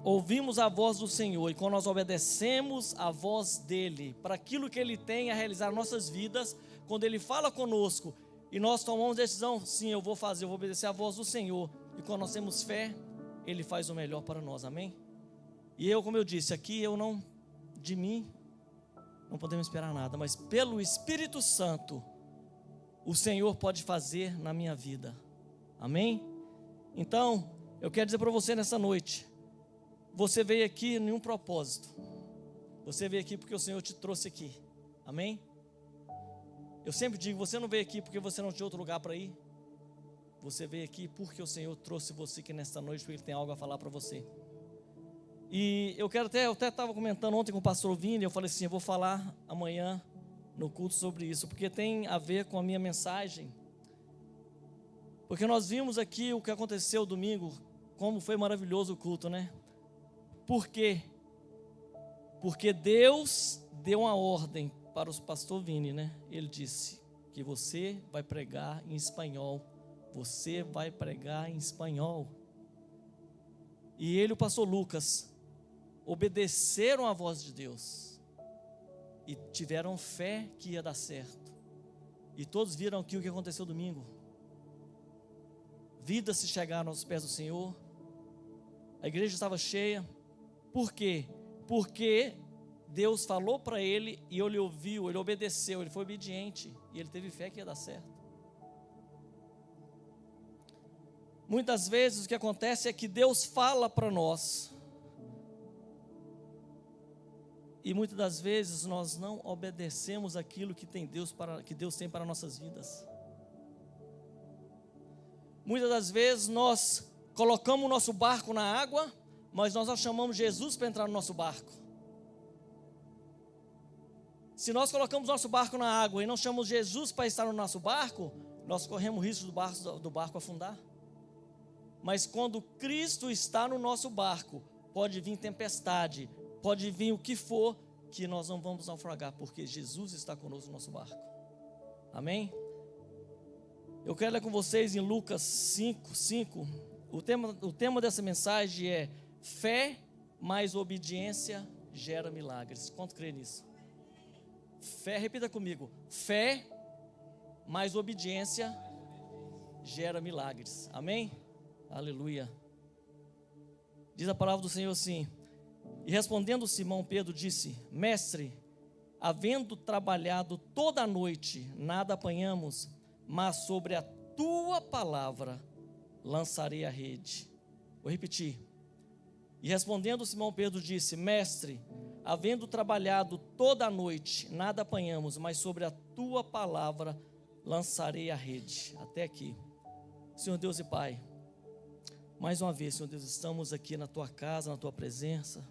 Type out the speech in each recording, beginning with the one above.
ouvimos a voz do Senhor, e quando nós obedecemos a voz dEle, para aquilo que Ele tem a realizar em nossas vidas, quando Ele fala conosco, e nós tomamos decisão, sim, eu vou fazer, eu vou obedecer a voz do Senhor, e quando nós temos fé, Ele faz o melhor para nós, amém? E eu, como eu disse, aqui de mim, não podemos esperar nada, mas pelo Espírito Santo, o Senhor pode fazer na minha vida, amém? Então, eu quero dizer para você nessa noite, você veio aqui em um propósito, você veio aqui porque o Senhor te trouxe aqui, amém? Eu sempre digo, você não veio aqui porque você não tinha outro lugar para ir, você veio aqui porque o Senhor trouxe você aqui nesta noite, porque Ele tem algo a falar para você. E eu até estava comentando ontem com o pastor Vini, eu falei assim, eu vou falar amanhã no culto sobre isso, porque tem a ver com a minha mensagem, porque nós vimos aqui o que aconteceu domingo, como foi maravilhoso o culto, né? Por quê? Porque Deus deu uma ordem para o pastor Vini, né? Ele disse que você vai pregar em espanhol, você vai pregar em espanhol. E ele e o pastor Lucas obedeceram à voz de Deus e tiveram fé que ia dar certo. E todos viram aqui o que aconteceu domingo. Vidas se chegaram aos pés do Senhor, a igreja estava cheia. Por quê? Porque Deus falou para ele e ele ouviu, ele obedeceu, ele foi obediente e ele teve fé que ia dar certo. Muitas vezes o que acontece é que Deus fala para nós e muitas das vezes nós não obedecemos aquilo que Deus tem para nossas vidas. Muitas das vezes nós colocamos o nosso barco na água, mas nós já chamamos Jesus para entrar no nosso barco. Se nós colocamos nosso barco na água e não chamamos Jesus para estar no nosso barco, nós corremos o risco do barco afundar. Mas quando Cristo está no nosso barco, pode vir tempestade, pode vir o que for, que nós não vamos naufragar, porque Jesus está conosco no nosso barco. Amém? Eu quero ler com vocês em Lucas 5. O tema dessa mensagem é: fé mais obediência gera milagres. Quanto crê nisso? Fé, repita comigo: fé mais obediência gera milagres. Amém? Aleluia. Diz a palavra do Senhor assim: e respondendo Simão Pedro disse: mestre, havendo trabalhado toda a noite, nada apanhamos, mas sobre a tua palavra lançarei a rede. Vou repetir. E respondendo Simão Pedro disse: mestre, havendo trabalhado toda a noite, nada apanhamos, mas sobre a tua palavra lançarei a rede. Até aqui. Senhor Deus e Pai, mais uma vez, Senhor Deus, estamos aqui na tua casa, na tua presença.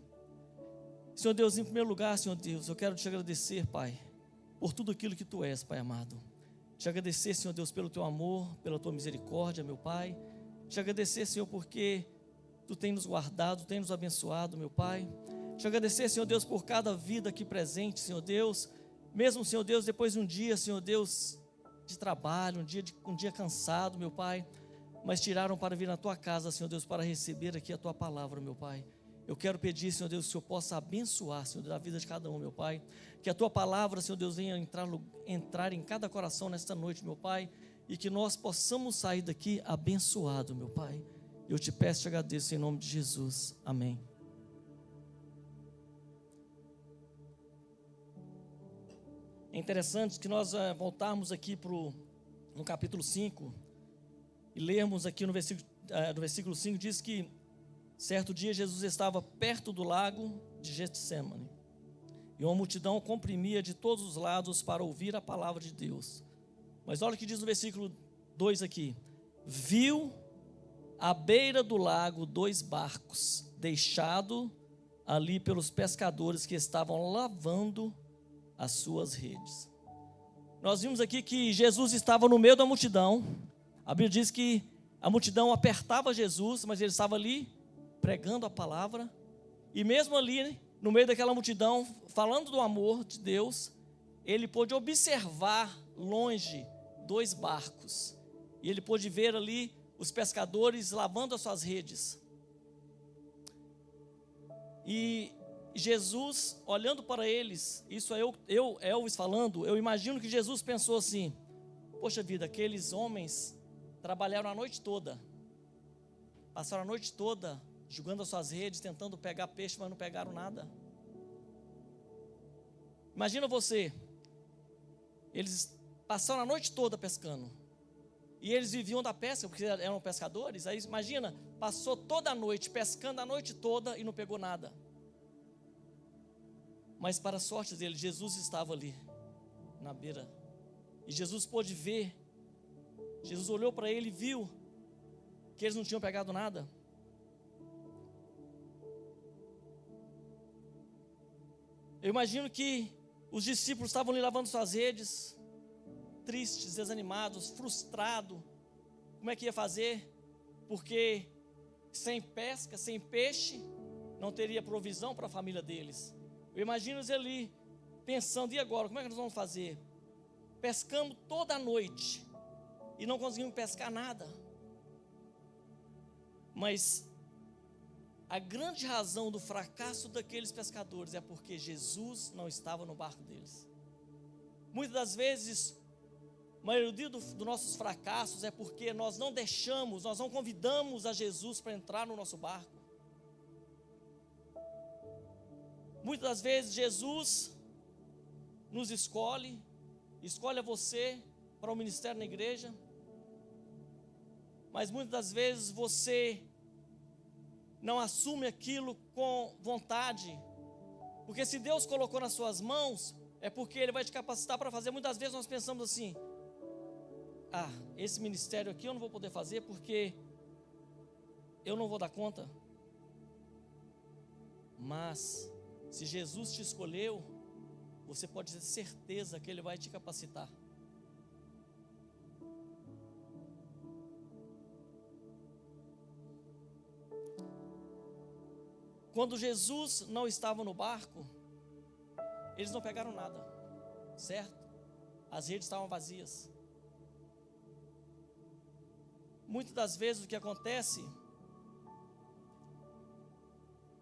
Senhor Deus, em primeiro lugar, Senhor Deus, eu quero te agradecer, Pai, por tudo aquilo que tu és, Pai amado. Te agradecer, Senhor Deus, pelo teu amor, pela tua misericórdia, meu Pai. Te agradecer, Senhor, porque tu tens nos guardado, tu tens nos abençoado, meu Pai. Te agradecer, Senhor Deus, por cada vida aqui presente, Senhor Deus. Mesmo, Senhor Deus, depois de um dia, Senhor Deus, de trabalho, um dia cansado, meu Pai, mas tiraram para vir na tua casa, Senhor Deus, para receber aqui a tua palavra, meu Pai. Eu quero pedir, Senhor Deus, que o Senhor possa abençoar, Senhor Deus, a vida de cada um, meu Pai. Que a tua palavra, Senhor Deus, venha entrar em cada coração nesta noite, meu Pai, e que nós possamos sair daqui abençoado, meu Pai. Eu te peço e te agradeço em nome de Jesus. Amém. É interessante que nós voltarmos aqui no capítulo 5 e lermos aqui no versículo 5, diz que certo dia Jesus estava perto do lago de Getsêmani e uma multidão comprimia de todos os lados para ouvir a palavra de Deus. Mas olha o que diz no versículo 2 aqui: viu à beira do lago 2 barcos deixados ali pelos pescadores que estavam lavando as suas redes. Nós vimos aqui que Jesus estava no meio da multidão. A Bíblia diz que a multidão apertava Jesus, mas ele estava ali pregando a palavra, e mesmo ali no meio daquela multidão, falando do amor de Deus, ele pôde observar longe 2 barcos, e ele pôde ver ali os pescadores lavando as suas redes. E Jesus, olhando para eles, isso é Elvis falando, eu imagino que Jesus pensou assim: poxa vida, aqueles homens trabalharam a noite toda, passaram a noite toda jogando as suas redes, tentando pegar peixe, mas não pegaram nada. Imagina você, eles passaram a noite toda pescando, e eles viviam da pesca, porque eram pescadores. Aí imagina, passou toda a noite, pescando a noite toda e não pegou nada. Mas para a sorte dele, Jesus estava ali, na beira. E Jesus pôde ver, Jesus olhou para ele e viu que eles não tinham pegado nada. Eu imagino que os discípulos estavam ali lavando suas redes, tristes, desanimados, frustrados. Como é que ia fazer? Porque sem pesca, sem peixe, não teria provisão para a família deles. Eu imagino eles ali pensando: e agora, como é que nós vamos fazer? Pescamos toda a noite e não conseguimos pescar nada. Mas a grande razão do fracasso daqueles pescadores é porque Jesus não estava no barco deles. Muitas das vezes, a maioria dos nossos fracassos é porque nós não deixamos, nós não convidamos a Jesus para entrar no nosso barco. Muitas das vezes Jesus nos escolhe a você para o ministério na igreja, mas muitas das vezes você não assume aquilo com vontade, porque se Deus colocou nas suas mãos, é porque Ele vai te capacitar para fazer. Muitas vezes nós pensamos assim: esse ministério aqui eu não vou poder fazer porque eu não vou dar conta. Mas se Jesus te escolheu, você pode ter certeza que Ele vai te capacitar. Quando Jesus não estava no barco, eles não pegaram nada, certo? As redes estavam vazias. Muitas das vezes o que acontece,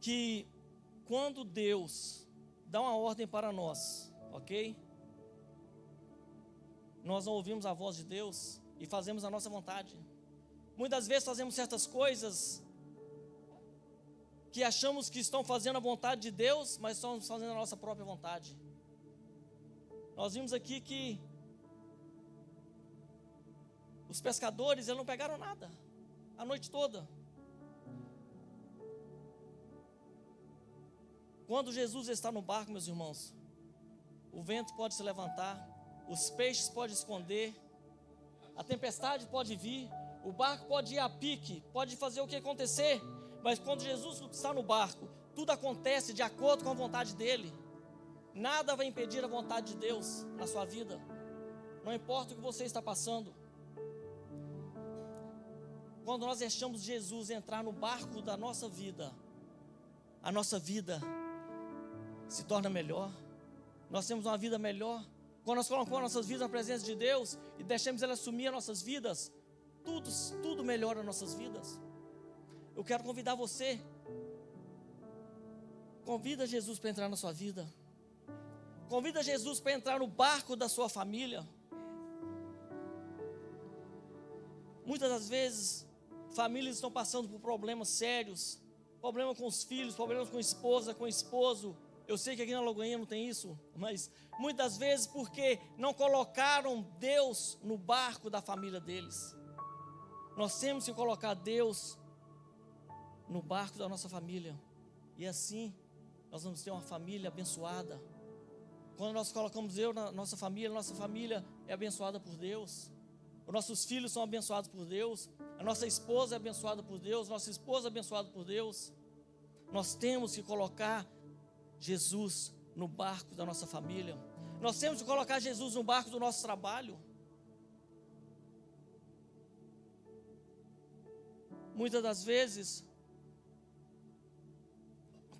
que quando Deus dá uma ordem para nós, ok? Nós não ouvimos a voz de Deus e fazemos a nossa vontade. Muitas vezes fazemos certas coisas que achamos que estão fazendo a vontade de Deus, mas estamos fazendo a nossa própria vontade. Nós vimos aqui que os pescadores, eles não pegaram nada a noite toda. Quando Jesus está no barco, meus irmãos, o vento pode se levantar, os peixes podem esconder, a tempestade pode vir, o barco pode ir a pique, pode fazer o que acontecer, mas quando Jesus está no barco, tudo acontece de acordo com a vontade dele. Nada vai impedir a vontade de Deus na sua vida, não importa o que você está passando. Quando nós deixamos Jesus entrar no barco da nossa vida, a nossa vida se torna melhor, nós temos uma vida melhor. Quando nós colocamos nossas vidas na presença de Deus e deixamos Ele assumir as nossas vidas, tudo melhora as nossas vidas. Eu quero convidar você, convida Jesus para entrar na sua vida, convida Jesus para entrar no barco da sua família. Muitas das vezes, famílias estão passando por problemas sérios, problema com os filhos, problemas com a esposa, com o esposo. Eu sei que aqui na Lagoinha não tem isso, mas muitas vezes porque não colocaram Deus no barco da família deles. Nós temos que colocar Deus no barco da nossa família, e assim nós vamos ter uma família abençoada. Quando nós colocamos Deus na nossa família é abençoada por Deus. Os nossos filhos são abençoados por Deus, a nossa esposa é abençoada por Deus, nossa esposa é abençoada por Deus. Nós temos que colocar Jesus no barco da nossa família. Nós temos que colocar Jesus no barco do nosso trabalho. Muitas das vezes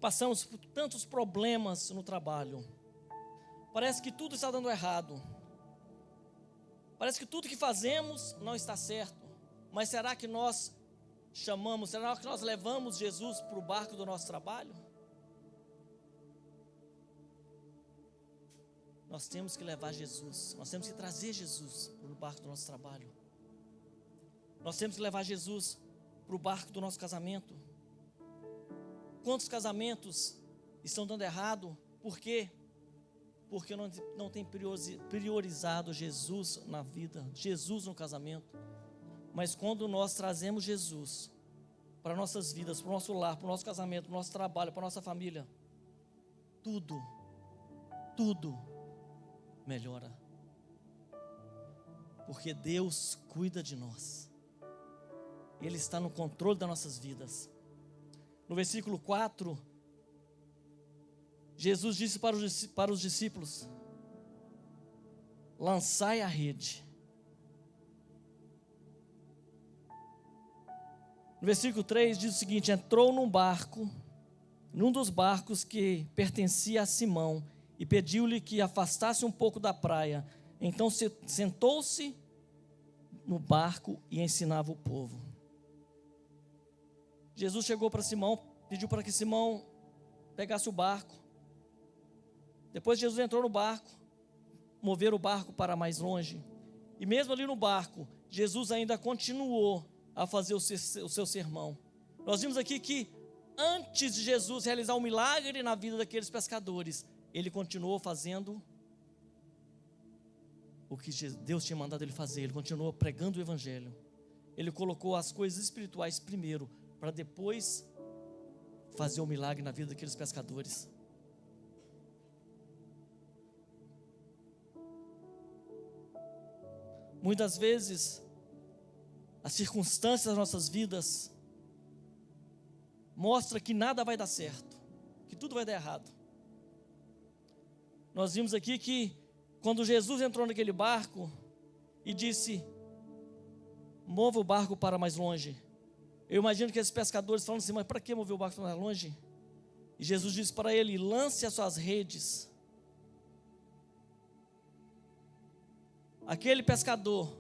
passamos por tantos problemas no trabalho. Parece que tudo está dando errado. Parece que tudo que fazemos não está certo. Mas será que nós chamamos, será que nós levamos Jesus para o barco do nosso trabalho? nós temos que levar Jesus, nós temos que trazer Jesus para o barco do nosso trabalho. Nós temos que levar Jesus para o barco do nosso casamento. Quantos casamentos estão dando errado? Por quê? Porque não tem priorizado Jesus na vida, Jesus no casamento. Mas quando nós trazemos Jesus para nossas vidas, para o nosso lar, para o nosso casamento, para o nosso trabalho, para a nossa família, tudo melhora. Porque Deus cuida de nós. Ele está no controle das nossas vidas. No versículo 4, Jesus disse para os discípulos: lançai a rede. No versículo 3 diz o seguinte: entrou num dos barcos que pertencia a Simão, e pediu-lhe que afastasse um pouco da praia. Então sentou-se no barco e ensinava o povo. Jesus chegou para Simão, pediu para que Simão pegasse o barco. Depois Jesus entrou no barco, mover o barco para mais longe. E mesmo ali no barco, Jesus ainda continuou a fazer o seu sermão. Nós vimos aqui que antes de Jesus realizar um milagre na vida daqueles pescadores, ele continuou fazendo o que Deus tinha mandado ele fazer. Ele continuou pregando o evangelho. Ele colocou as coisas espirituais primeiro, para depois fazer o milagre na vida daqueles pescadores. Muitas vezes, as circunstâncias das nossas vidas mostram que nada vai dar certo, que tudo vai dar errado. Nós vimos aqui que quando Jesus entrou naquele barco e disse: mova o barco para mais longe. Eu imagino que esses pescadores falam assim: mas para que mover o barco para mais longe? E Jesus disse para ele: lance as suas redes. Aquele pescador,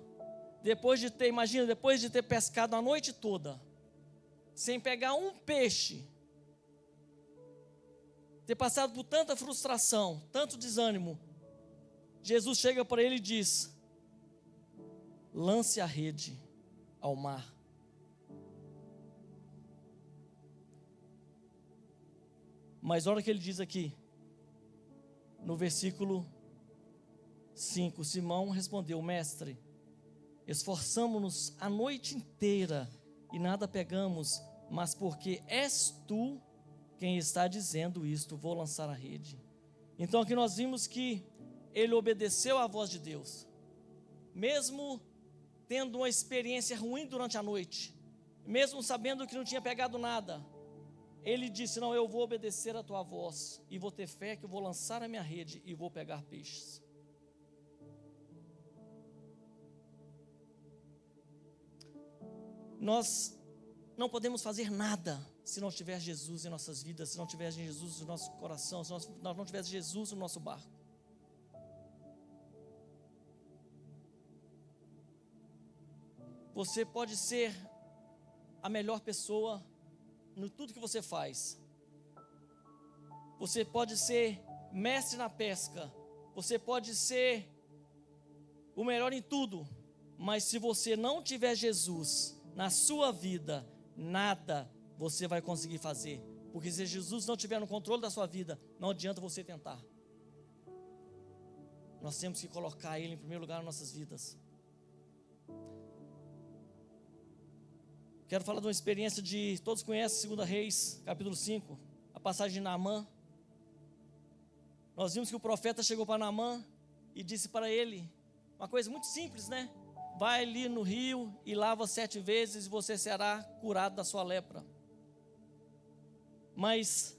depois de ter pescado a noite toda, sem pegar um peixe, ter passado por tanta frustração, tanto desânimo, Jesus chega para ele e diz: lance a rede ao mar. Mas olha o que ele diz aqui, no versículo 5, Simão respondeu: mestre, esforçamo-nos a noite inteira e nada pegamos, mas porque és tu quem está dizendo isto, vou lançar a rede. Então aqui nós vimos que ele obedeceu à voz de Deus, mesmo tendo uma experiência ruim durante a noite, mesmo sabendo que não tinha pegado nada. Ele disse: não, eu vou obedecer a tua voz e vou ter fé que eu vou lançar a minha rede e vou pegar peixes. Nós não podemos fazer nada se não tiver Jesus em nossas vidas, se não tiver Jesus no nosso coração, se nós não tiver Jesus no nosso barco. Você pode ser a melhor pessoa no tudo que você faz. Você pode ser mestre na pesca, você pode ser o melhor em tudo, mas se você não tiver Jesus na sua vida, nada você vai conseguir fazer, porque se Jesus não estiver no controle da sua vida, não adianta você tentar. Nós temos que colocar Ele em primeiro lugar nas nossas vidas. Quero falar de uma experiência todos conhecem 2 Reis, capítulo 5, a passagem de Naamã. Nós vimos que o profeta chegou para Naamã e disse para ele, uma coisa muito simples, né? Vai ali no rio e lava 7 vezes e você será curado da sua lepra. Mas,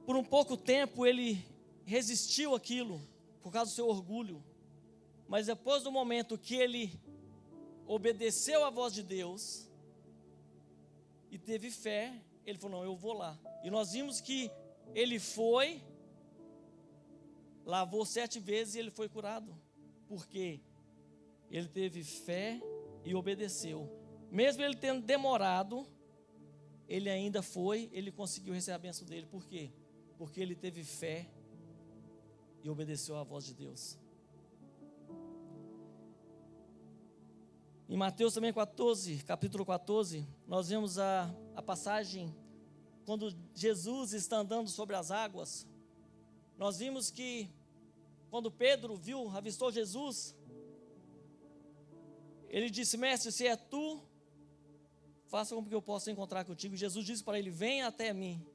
por um pouco tempo ele resistiu àquilo, por causa do seu orgulho. Mas depois do momento que ele obedeceu à voz de Deus e teve fé, ele falou: não, eu vou lá. E nós vimos que ele foi, lavou 7 vezes e ele foi curado, porque ele teve fé e obedeceu. Mesmo ele tendo demorado, ele ainda foi, ele conseguiu receber a bênção dele. Por quê? Porque ele teve fé e obedeceu à voz de Deus. Em Mateus também 14, capítulo 14, nós vemos a passagem quando Jesus está andando sobre as águas. Nós vimos que quando Pedro avistou Jesus, ele disse: mestre, se é tu, faça como que eu possa encontrar contigo. Jesus disse para ele: venha até mim.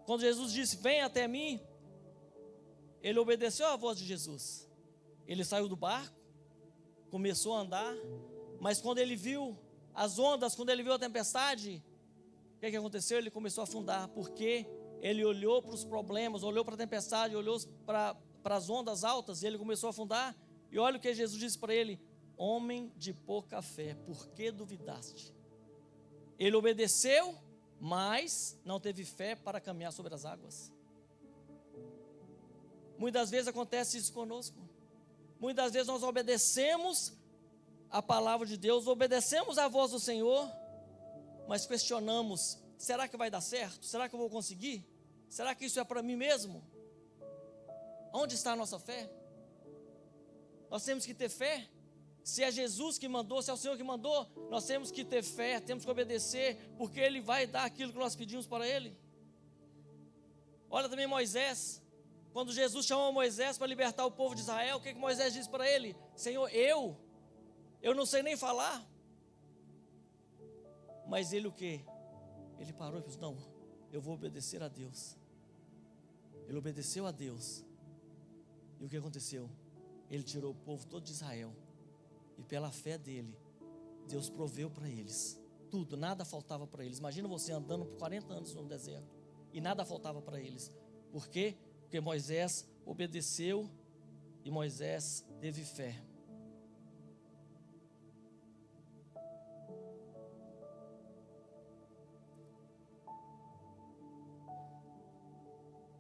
Quando Jesus disse: venha até mim, ele obedeceu à voz de Jesus. Ele saiu do barco, começou a andar, mas quando ele viu as ondas, quando ele viu a tempestade, o que aconteceu? Ele começou a afundar, porque ele olhou para os problemas, olhou para a tempestade, olhou para as ondas altas, e ele começou a afundar. E olha o que Jesus disse para ele: homem de pouca fé, por que duvidaste? Ele obedeceu, mas não teve fé para caminhar sobre as águas. Muitas vezes acontece isso conosco. Muitas vezes nós obedecemos a palavra de Deus, obedecemos a voz do Senhor, mas questionamos: será que vai dar certo? Será que eu vou conseguir? Será que isso é para mim mesmo? Onde está a nossa fé? Nós temos que ter fé. Se é Jesus que mandou, se é o Senhor que mandou, nós temos que ter fé, temos que obedecer, porque Ele vai dar aquilo que nós pedimos para Ele. Olha também Moisés, quando Jesus chamou Moisés para libertar o povo de Israel, o que Moisés disse para ele? Senhor, eu não sei nem falar. Mas ele o quê? Ele parou e disse: não, eu vou obedecer a Deus. Ele obedeceu a Deus. E o que aconteceu? Ele tirou o povo todo de Israel. E pela fé dele, Deus proveu para eles tudo, nada faltava para eles. Imagina você andando por 40 anos no deserto e nada faltava para eles. Por quê? Porque Moisés obedeceu e Moisés teve fé.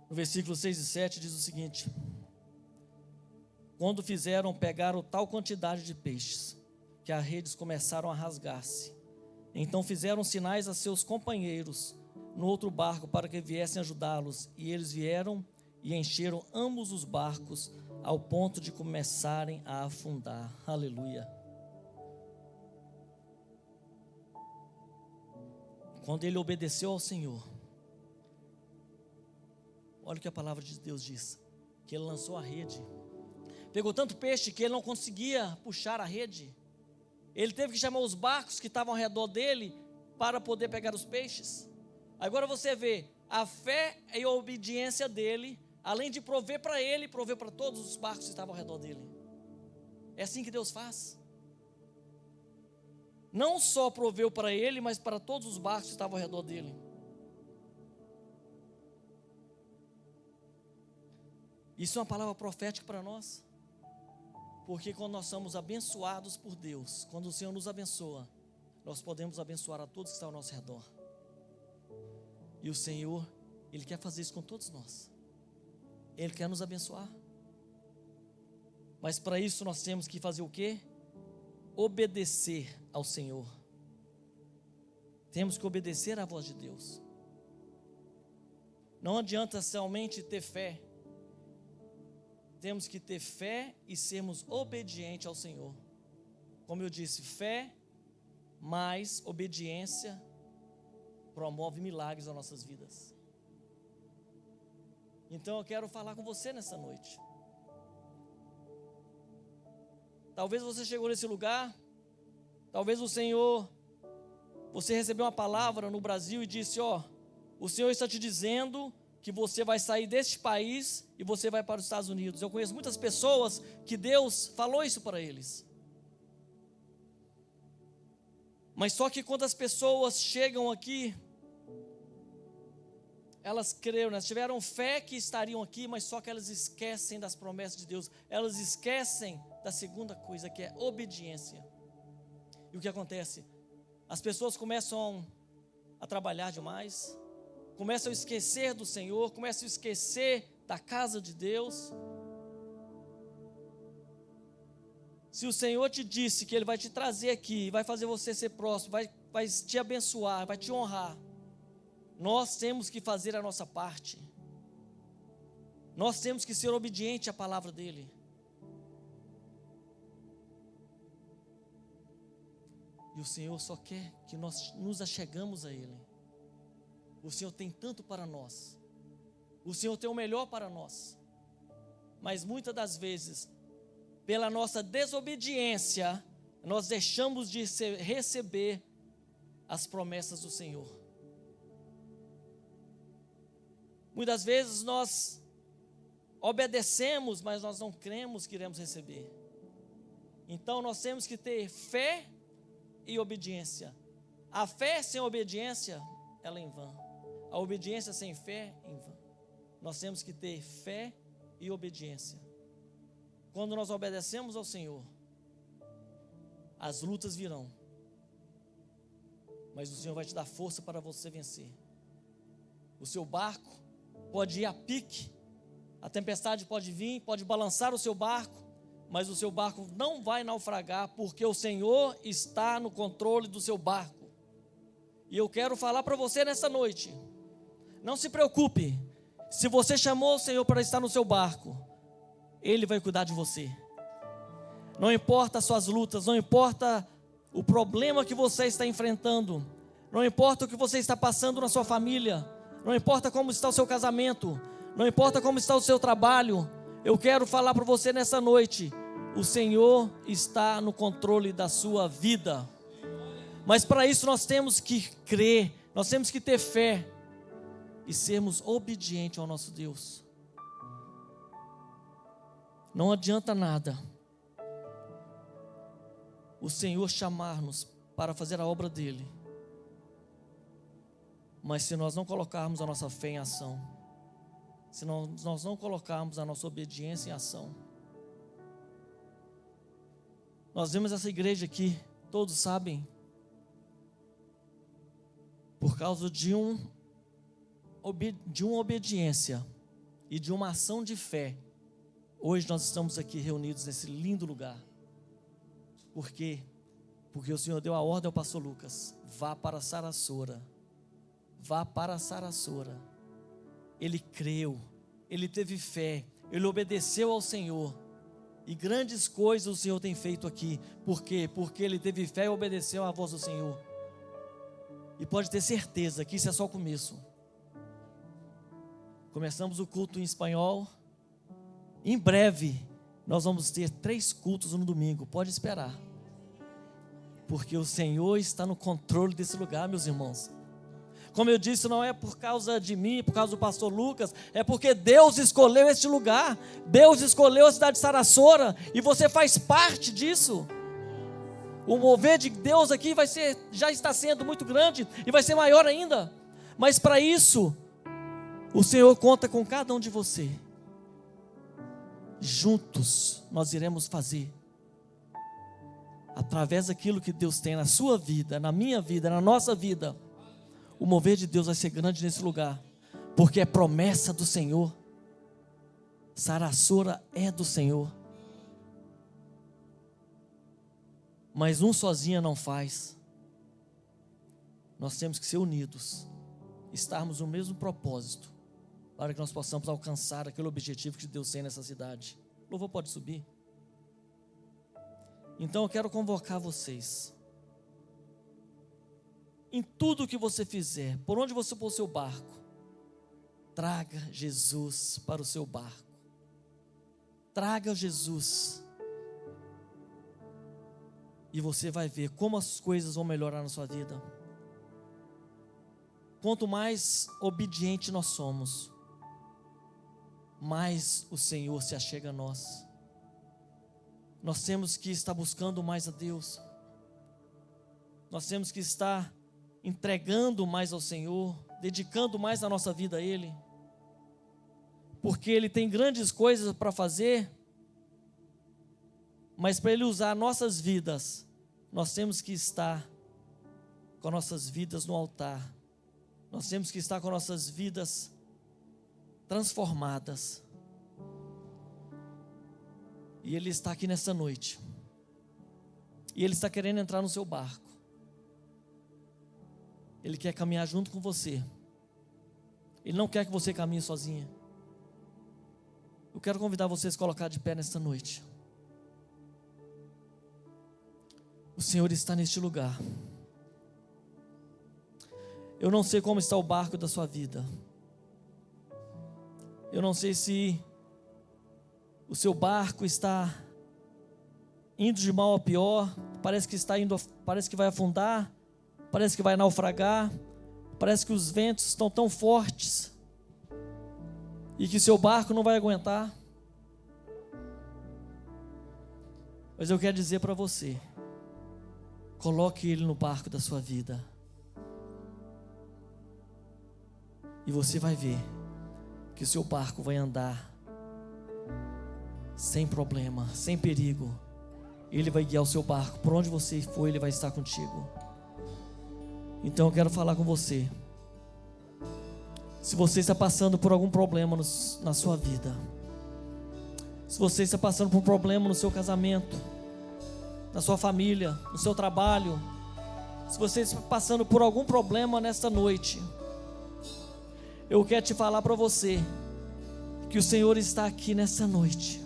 No versículo 6 e 7 diz o seguinte: quando pegaram tal quantidade de peixes, que as redes começaram a rasgar-se. Então fizeram sinais a seus companheiros no outro barco para que viessem ajudá-los. E eles vieram e encheram ambos os barcos ao ponto de começarem a afundar. Aleluia. Quando ele obedeceu ao Senhor, olha o que a palavra de Deus diz, que ele lançou a rede. Pegou tanto peixe que ele não conseguia puxar a rede. Ele teve que chamar os barcos que estavam ao redor dele para poder pegar os peixes. Agora você vê, a fé e a obediência dele, além de prover para ele, proveu para todos os barcos que estavam ao redor dele. É assim que Deus faz. Não só proveu para ele, mas para todos os barcos que estavam ao redor dele. Isso é uma palavra profética para nós. Porque quando nós somos abençoados por Deus, quando o Senhor nos abençoa, nós podemos abençoar a todos que estão ao nosso redor. E o Senhor, Ele quer fazer isso com todos nós. Ele quer nos abençoar. Mas para isso nós temos que fazer o quê? Obedecer ao Senhor. Temos que obedecer à voz de Deus. Não adianta somente ter fé. Temos que ter fé e sermos obedientes ao Senhor. Como eu disse, fé mais obediência promove milagres nas nossas vidas. Então eu quero falar com você nessa noite. Talvez você chegou nesse lugar, talvez você recebeu uma palavra no Brasil e disse: o Senhor está te dizendo que você vai sair deste país e você vai para os Estados Unidos. Eu conheço muitas pessoas que Deus falou isso para eles. Mas só que quando as pessoas chegam aqui, elas creram, elas tiveram fé que estariam aqui, mas só que elas esquecem das promessas de Deus. Elas esquecem da segunda coisa, que é obediência. E o que acontece? As pessoas começam a trabalhar demais, começam a esquecer do Senhor, começam a esquecer da casa de Deus. Se o Senhor te disse que Ele vai te trazer aqui, vai fazer você ser próximo, vai te abençoar, vai te honrar, nós temos que fazer a nossa parte. Nós temos que ser obedientes à palavra dele. E o Senhor só quer que nós nos achegamos a ele. O Senhor tem tanto para nós. O Senhor tem o melhor para nós. Mas muitas das vezes, pela nossa desobediência, nós deixamos de receber as promessas do Senhor. Muitas vezes nós obedecemos, mas nós não cremos que iremos receber. Então nós temos que ter fé e obediência. A fé sem obediência, ela é em vão. A obediência sem fé, em vão. Nós temos que ter fé e obediência. Quando nós obedecemos ao Senhor, as lutas virão, mas o Senhor vai te dar força para você vencer. O seu barco pode ir a pique, a tempestade pode vir, pode balançar o seu barco, mas o seu barco não vai naufragar, porque o Senhor está no controle do seu barco. E eu quero falar para você nessa noite, não se preocupe, se você chamou o Senhor para estar no seu barco, Ele vai cuidar de você. Não importa as suas lutas, não importa o problema que você está enfrentando, não importa o que você está passando na sua família, não importa como está o seu casamento, não importa como está o seu trabalho, eu quero falar para você nessa noite, o Senhor está no controle da sua vida. Mas para isso nós temos que crer, nós temos que ter fé e sermos obedientes ao nosso Deus. Não adianta nada o Senhor chamar-nos para fazer a obra dele, mas se nós não colocarmos a nossa fé em ação, se nós não colocarmos a nossa obediência em ação. Nós vemos essa igreja aqui, todos sabem, por causa de uma obediência e de uma ação de fé, hoje nós estamos aqui reunidos nesse lindo lugar. Por quê? Porque o Senhor deu a ordem ao pastor Lucas: vá para Saraçora, vá para Saraçora. Ele creu, ele teve fé, ele obedeceu ao Senhor, e grandes coisas o Senhor tem feito aqui. Por quê? Porque ele teve fé e obedeceu à voz do Senhor. E pode ter certeza que isso é só o começo. Começamos o culto em espanhol, em breve nós vamos ter 3 cultos no domingo, pode esperar, porque o Senhor está no controle desse lugar, meus irmãos. Como eu disse, não é por causa de mim, por causa do pastor Lucas, é porque Deus escolheu este lugar, Deus escolheu a cidade de Saraçora, e você faz parte disso. O mover de Deus aqui já está sendo muito grande, e vai ser maior ainda, mas para isso, o Senhor conta com cada um de você. Juntos nós iremos fazer, através daquilo que Deus tem na sua vida, na minha vida, na nossa vida, o mover de Deus vai ser grande nesse lugar, porque é promessa do Senhor. Saraçora é do Senhor, mas um sozinho não faz. Nós temos que ser unidos, estarmos no mesmo propósito, para que nós possamos alcançar aquele objetivo que Deus tem nessa cidade. O louvor pode subir. Então eu quero convocar vocês, em tudo que você fizer, por onde você pôr o seu barco, traga Jesus para o seu barco. Traga Jesus, e você vai ver como as coisas vão melhorar na sua vida. Quanto mais obediente nós somos, mais o Senhor se achega a nós. Nós temos que estar buscando mais a Deus, nós temos que estar entregando mais ao Senhor, dedicando mais a nossa vida a Ele, porque Ele tem grandes coisas para fazer, mas para Ele usar nossas vidas, nós temos que estar com nossas vidas no altar, nós temos que estar com nossas vidas transformadas. E Ele está aqui nessa noite, e Ele está querendo entrar no seu barco. Ele quer caminhar junto com você. Ele não quer que você caminhe sozinha. Eu quero convidar vocês a colocar de pé nesta noite. O Senhor está neste lugar. Eu não sei como está o barco da sua vida. Eu não sei se o seu barco está indo de mal a pior. Parece que vai afundar. Parece que vai naufragar. Parece que os ventos estão tão fortes e que seu barco não vai aguentar. Mas eu quero dizer para você: coloque ele no barco da sua vida, e você vai ver que o seu barco vai andar sem problema, sem perigo. Ele vai guiar o seu barco, por onde você for, ele vai estar contigo. Então eu quero falar com você. Se você está passando por algum problema na sua vida, se você está passando por um problema no seu casamento, na sua família, no seu trabalho, se você está passando por algum problema nesta noite, eu quero te falar para você que o Senhor está aqui nessa noite,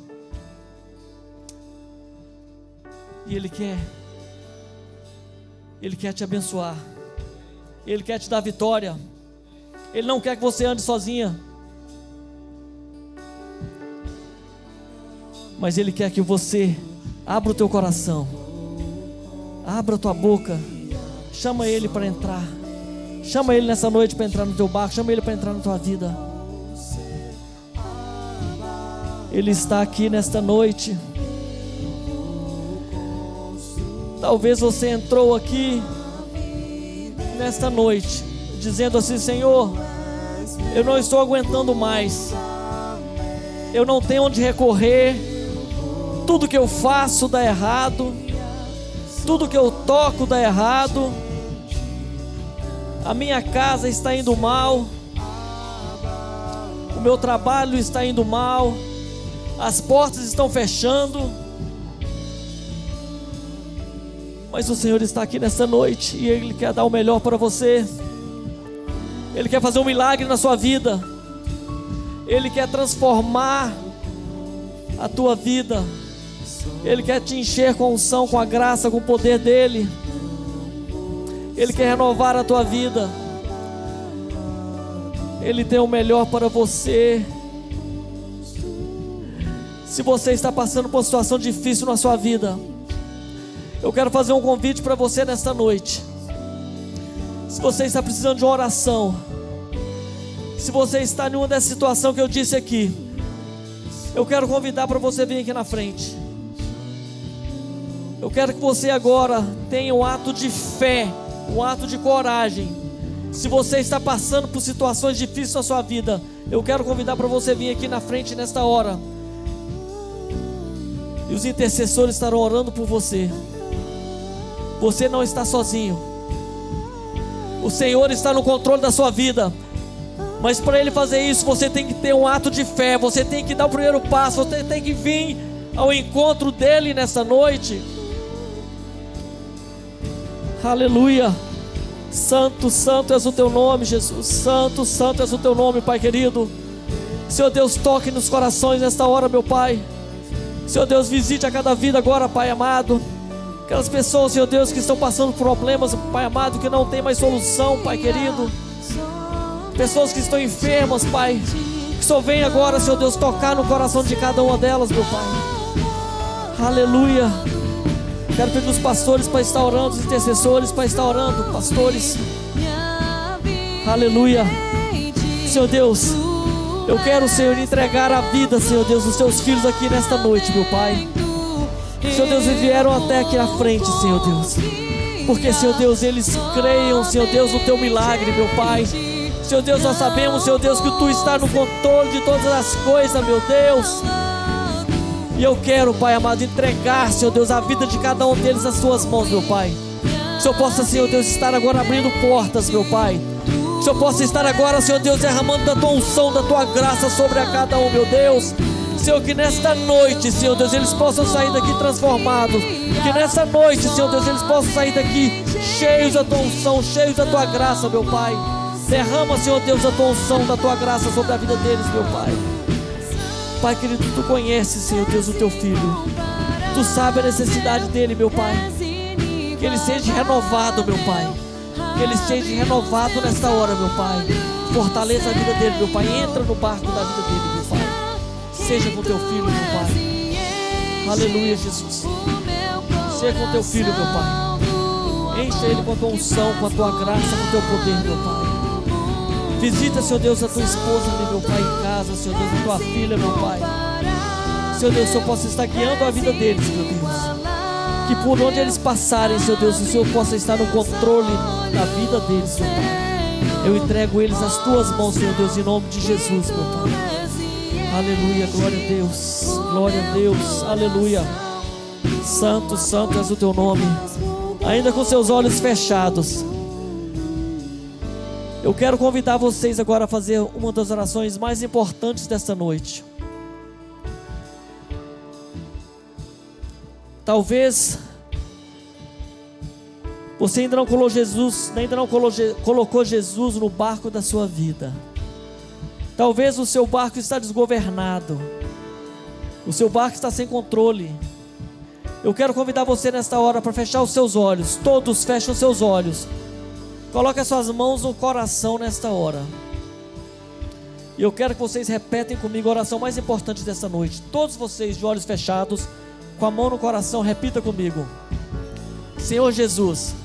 e Ele quer te abençoar, Ele quer te dar vitória. Ele não quer que você ande sozinha, mas Ele quer que você abra o teu coração, abra a tua boca, chama Ele para entrar, chama Ele nessa noite para entrar no teu barco, chama Ele para entrar na tua vida. Ele está aqui nesta noite. Talvez você entrou aqui nesta noite dizendo assim: Senhor, eu não estou aguentando mais, eu não tenho onde recorrer, tudo que eu faço dá errado, tudo que eu toco dá errado, a minha casa está indo mal, o meu trabalho está indo mal, as portas estão fechando. Mas o Senhor está aqui nessa noite e Ele quer dar o melhor para você. Ele quer fazer um milagre na sua vida. Ele quer transformar a tua vida. Ele quer te encher com a unção, com a graça, com o poder dEle. Ele quer renovar a tua vida. Ele tem o melhor para você. Se você está passando por uma situação difícil na sua vida, eu quero fazer um convite para você nesta noite. Se você está precisando de uma oração, se você está em uma dessa situação que eu disse aqui, eu quero convidar para você vir aqui na frente. Eu quero que você agora tenha um ato de fé, um ato de coragem. Se você está passando por situações difíceis na sua vida, eu quero convidar para você vir aqui na frente nesta hora, e os intercessores estarão orando por você. Você não está sozinho. O Senhor está no controle da sua vida. Mas para Ele fazer isso, você tem que ter um ato de fé. Você tem que dar o primeiro passo. Você tem que vir ao encontro dEle nessa noite. Aleluia. Santo, santo és o teu nome, Jesus. Santo, santo és o teu nome, Pai querido. Senhor Deus, toque nos corações nesta hora, meu Pai. Senhor Deus, visite a cada vida agora, Pai amado. Aquelas pessoas, Senhor Deus, que estão passando por problemas, Pai amado, que não tem mais solução, Pai querido. Pessoas que estão enfermas, Pai, que só vem agora, Senhor Deus, tocar no coração de cada uma delas, meu Pai. Aleluia. Quero pedir os pastores para estar orando, os intercessores para estar orando, pastores. Aleluia. Senhor Deus, eu quero, Senhor, entregar a vida, Senhor Deus, dos teus filhos aqui nesta noite, meu Pai. Senhor Deus, eles vieram até aqui à frente, Senhor Deus, porque, Senhor Deus, eles creiam, Senhor Deus, no teu milagre, meu Pai. Senhor Deus, nós sabemos, Senhor Deus, que Tu está no controle de todas as coisas, meu Deus. E eu quero, Pai amado, entregar, Senhor Deus, a vida de cada um deles nas Tuas mãos, meu Pai. Que o Senhor possa, Senhor Deus, estar agora abrindo portas, meu Pai. Que o Senhor possa estar agora, Senhor Deus, derramando da Tua unção, da Tua graça sobre a cada um, meu Deus. Senhor, que nesta noite, Senhor Deus, eles possam sair daqui transformados. Que nesta noite, Senhor Deus, eles possam sair daqui cheios da Tua unção, cheios da Tua graça, meu Pai. Derrama, Senhor Deus, a Tua unção, da Tua graça sobre a vida deles, meu Pai. Pai querido, Tu conheces, Senhor Deus, o Teu filho. Tu sabe a necessidade dele, meu Pai. Que ele seja renovado, meu Pai. Que ele seja renovado nesta hora, meu Pai. Fortaleça a vida dele, meu Pai. Entra no barco da vida dele, meu Pai. Seja com Teu filho, meu Pai. Aleluia, Jesus. Seja com Teu filho, meu Pai. Encha ele com a Tua unção, com a Tua graça, com o Teu poder, meu Pai. Visita, Senhor Deus, a Tua esposa ali, meu Pai, em casa, Senhor Deus, a Tua filha, meu Pai. Senhor Deus, o Senhor possa estar guiando a vida deles, meu Deus. Que por onde eles passarem, Senhor Deus, o Senhor possa estar no controle da vida deles, meu Pai. Eu entrego eles nas Tuas mãos, Senhor Deus, em nome de Jesus, meu Pai. Aleluia, glória a Deus, glória a Deus, aleluia. Santo, santo és o Teu nome. Ainda com seus olhos fechados, eu quero convidar vocês agora a fazer uma das orações mais importantes desta noite. Talvez você ainda não colocou Jesus no barco da sua vida. Talvez o seu barco está desgovernado. O seu barco está sem controle. Eu quero convidar você nesta hora para fechar os seus olhos. Todos fecham os seus olhos. Coloque as suas mãos no coração nesta hora. E eu quero que vocês repetem comigo a oração mais importante desta noite. Todos vocês de olhos fechados, com a mão no coração, repita comigo. Senhor Jesus,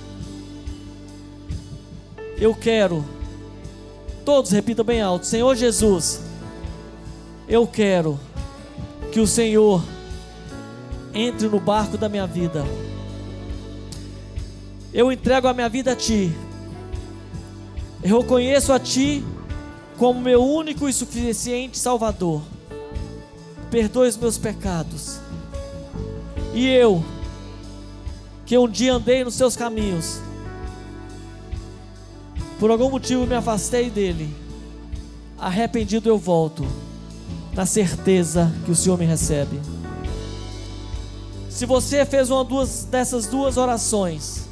eu quero. Todos repitam bem alto. Senhor Jesus, eu quero que o Senhor entre no barco da minha vida. Eu entrego a minha vida a Ti. Eu reconheço a Ti como meu único e suficiente Salvador. Perdoe os meus pecados. E eu, que um dia andei nos Seus caminhos, por algum motivo me afastei dele, arrependido eu volto, na certeza que o Senhor me recebe. Se você fez dessas duas orações,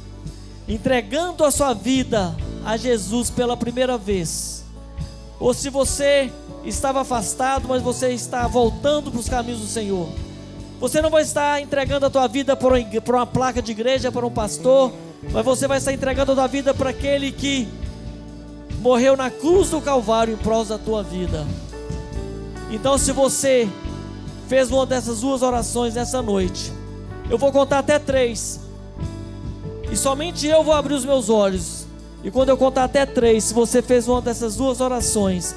entregando a sua vida a Jesus pela primeira vez, ou se você estava afastado, mas você está voltando para os caminhos do Senhor, você não vai estar entregando a tua vida para uma placa de igreja, para um pastor, mas você vai estar entregando a tua vida para aquele que morreu na cruz do Calvário em prol da tua vida. Então, se você fez uma dessas duas orações nessa noite, eu vou contar até 3, e somente eu vou abrir os meus olhos. E quando eu contar até 3, se você fez uma dessas duas orações,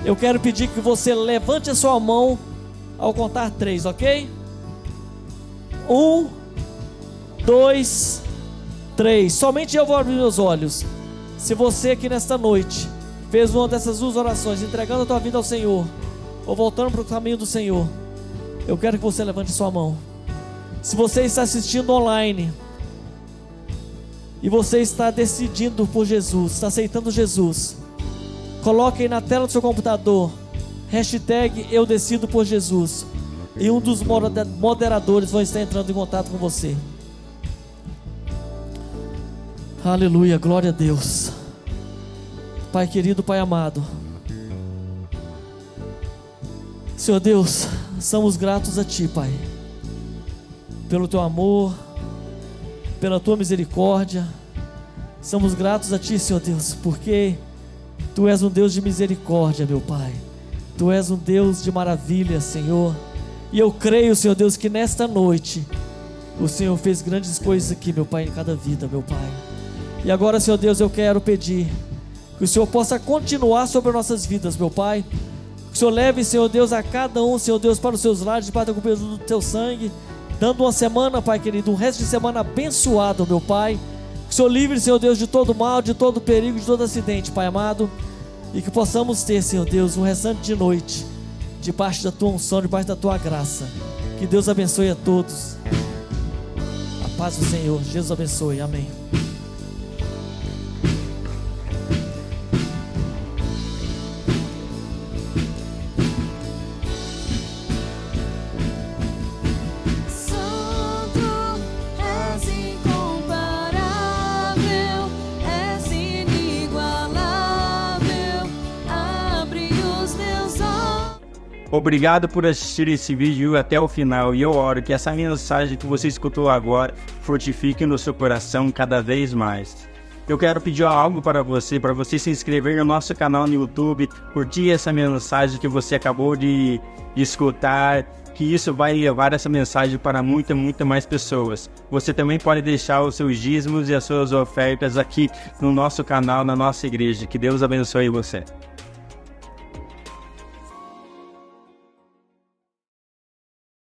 eu quero pedir que você levante a sua mão ao contar 3, ok? 1, 2, 3. Somente eu vou abrir meus olhos. Se você aqui nesta noite fez uma dessas duas orações, entregando a tua vida ao Senhor, ou voltando para o caminho do Senhor, eu quero que você levante sua mão. Se você está assistindo online e você está decidindo por Jesus, está aceitando Jesus, coloque aí na tela do seu computador hashtag eu decido por Jesus, e um dos moderadores vai estar entrando em contato com você. Aleluia, glória a Deus. Pai querido, Pai amado, Senhor Deus, somos gratos a Ti, Pai, pelo Teu amor, pela Tua misericórdia. Somos gratos a Ti, Senhor Deus, porque Tu és um Deus de misericórdia, meu Pai. Tu és um Deus de maravilha, Senhor. E eu creio, Senhor Deus, que nesta noite o Senhor fez grandes coisas aqui, meu Pai, em cada vida, meu Pai. E agora, Senhor Deus, eu quero pedir que o Senhor possa continuar sobre nossas vidas, meu Pai. Que o Senhor leve, Senhor Deus, a cada um, Senhor Deus, para os seus lares, debaixo da cobertura do Teu sangue, dando uma semana, Pai querido, um resto de semana abençoado, meu Pai. Que o Senhor livre, Senhor Deus, de todo mal, de todo perigo, de todo acidente, Pai amado. E que possamos ter, Senhor Deus, um restante de noite debaixo da Tua unção, debaixo da Tua graça. Que Deus abençoe a todos. A paz do Senhor, Jesus abençoe, amém. Obrigado por assistir esse vídeo até o final, e eu oro que essa mensagem que você escutou agora fortifique no seu coração cada vez mais. Eu quero pedir algo para você se inscrever no nosso canal no YouTube, curtir essa mensagem que você acabou de escutar, que isso vai levar essa mensagem para muita mais pessoas. Você também pode deixar os seus dízimos e as suas ofertas aqui no nosso canal, na nossa igreja. Que Deus abençoe você.